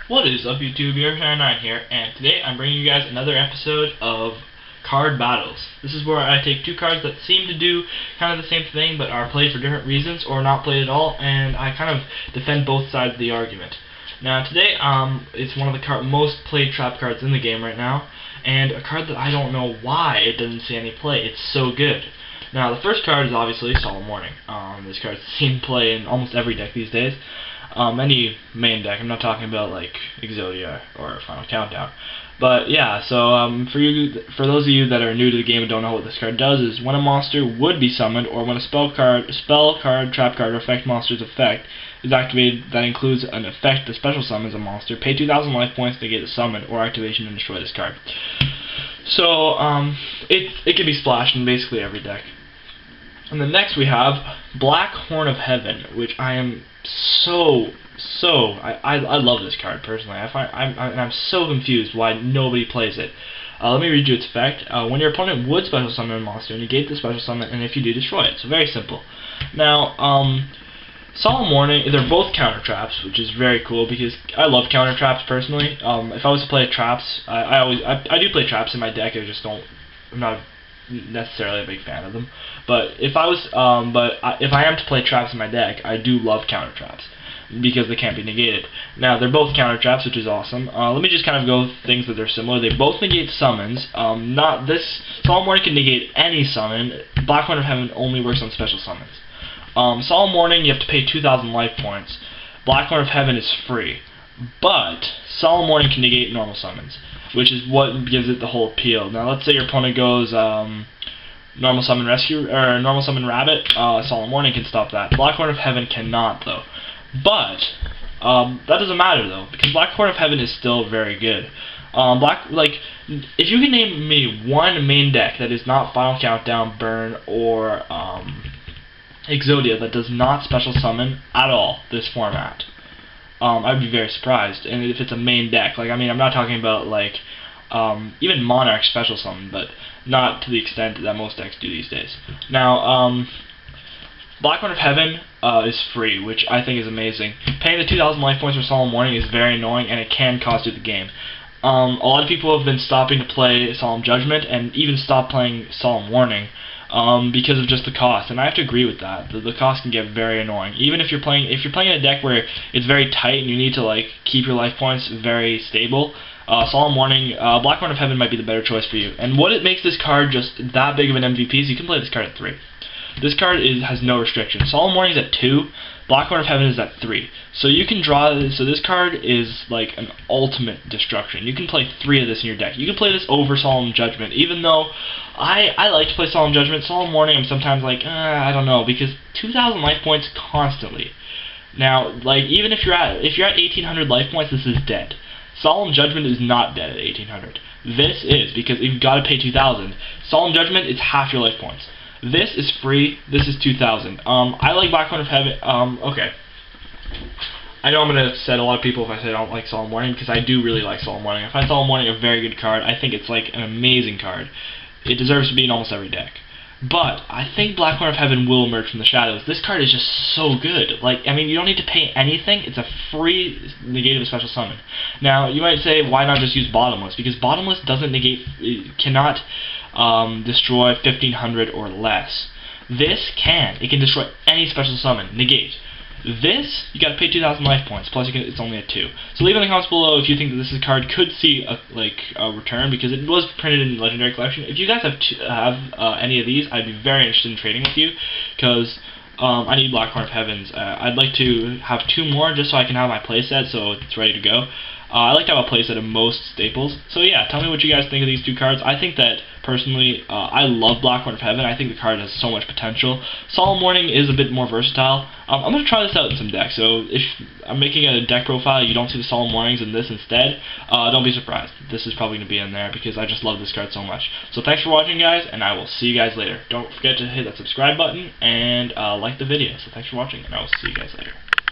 What is up, YouTube? Your9 here, and today I'm bringing you guys another episode of Card Battles. This is where I take two cards that seem to do kind of the same thing but are played for different reasons or not played at all, and I kind of defend both sides of the argument. Now today, it's one of the most played trap cards in the game right now, and a card that I don't know why it doesn't see any play. It's so good. Now the first card is obviously Solemn. This card seems to play in almost every deck these days. Any main deck. I'm not talking about like Exodia or Final Countdown. But yeah, so for those of you that are new to the game and don't know what this card does, is when a monster would be summoned, or when a spell card, trap card, or effect monster's effect is activated that includes an effect that special summons a monster, pay 2,000 life points to negate the summon or activation and destroy this card. So it can be splashed in basically every deck. And then next we have Black Horn of Heaven, which I am I love this card personally. I'm so confused why nobody plays it. Let me read you its effect. When your opponent would special summon a monster, negate the special summon, and if you do, destroy it. So very simple. Now, Solemn Warning, they're both counter traps, which is very cool because I love counter traps personally. If I was to play traps, I do play traps in my deck. I'm not necessarily a big fan of them. But if I am to play traps in my deck, I do love counter traps because they can't be negated. Now they're both counter traps, which is awesome. Let me just kind of go things that they're similar. They both negate summons. Not this. Solemn Warning can negate any summon. Black Horn of Heaven only works on special summons. Solemn Warning, you have to pay 2,000 life points. Black Horn of Heaven is free, but Solemn Warning can negate normal summons, which is what gives it the whole appeal. Now let's say your opponent goes Normal Summon Rescue or Normal Summon Rabbit. Solemn Warning can stop that. Black Horn of Heaven cannot though. But that doesn't matter though, because Black Horn of Heaven is still very good. If you can name me one main deck that is not Final Countdown, Burn, or Exodia that does not special summon at all this format, I'd be very surprised. And if it's a main deck, I'm not talking about even Monarch special summon, but not to the extent that most decks do these days. Now, Black Horn of Heaven is free, which I think is amazing. Paying the 2,000 life points for Solemn Warning is very annoying, and it can cost you the game. A lot of people have been stopping to play Solemn Judgment and even stop playing Solemn Warning because of just the cost, and I have to agree with that. The cost can get very annoying. Even if you're playing in a deck where it's very tight and you need to keep your life points very stable, Solemn Warning, Black Horn of Heaven might be the better choice for you. And what it makes this card just that big of an MVP is you can play this card at 3. This card has no restrictions. Solemn Warning is at 2, Black Horn of Heaven is at 3. So you can draw this. So this card is like an ultimate destruction. You can play 3 of this in your deck. You can play this over Solemn Judgment, even though I like to play Solemn Judgment. Solemn Warning I'm sometimes I don't know, because 2,000 life points constantly. Now, even if you're at 1,800 life points, this is dead. Solemn Judgment is not dead at 1,800. This is, because you've got to pay 2,000. Solemn Judgment is half your life points. This is free. This is 2,000. I like Black Horn of Heaven. Okay. I know I'm going to upset a lot of people if I say I don't like Solemn Warning, because I do really like Solemn Warning. I find Solemn Warning a very good card. I think it's an amazing card. It deserves to be in almost every deck. But I think Black Horn of Heaven will emerge from the shadows. This card is just so good. You don't need to pay anything. It's a free negate of a special summon. Now, you might say, why not just use Bottomless? Because Bottomless doesn't negate, cannot destroy 1,500 or less. This can. It can destroy any special summon. Negate. This, you gotta pay 2,000 life points, plus it's only at 2. So leave in the comments below if you think that this card could see a return, because it was printed in Legendary Collection. If you guys have any of these, I'd be very interested in trading with you, because I need Black Horn of Heavens. I'd like to have 2 more just so I can have my playset so it's ready to go. I like to have a playset of most staples. So yeah, tell me what you guys think of these 2 cards. I think that, personally, I love Black Horn of Heaven. I think the card has so much potential. Solemn Warning is a bit more versatile. I'm going to try this out in some decks, so if I'm making a deck profile you don't see the Solemn Warnings in this instead, don't be surprised. This is probably going to be in there because I just love this card so much. So thanks for watching, guys, and I will see you guys later. Don't forget to hit that subscribe button and like the video. So thanks for watching, and I will see you guys later.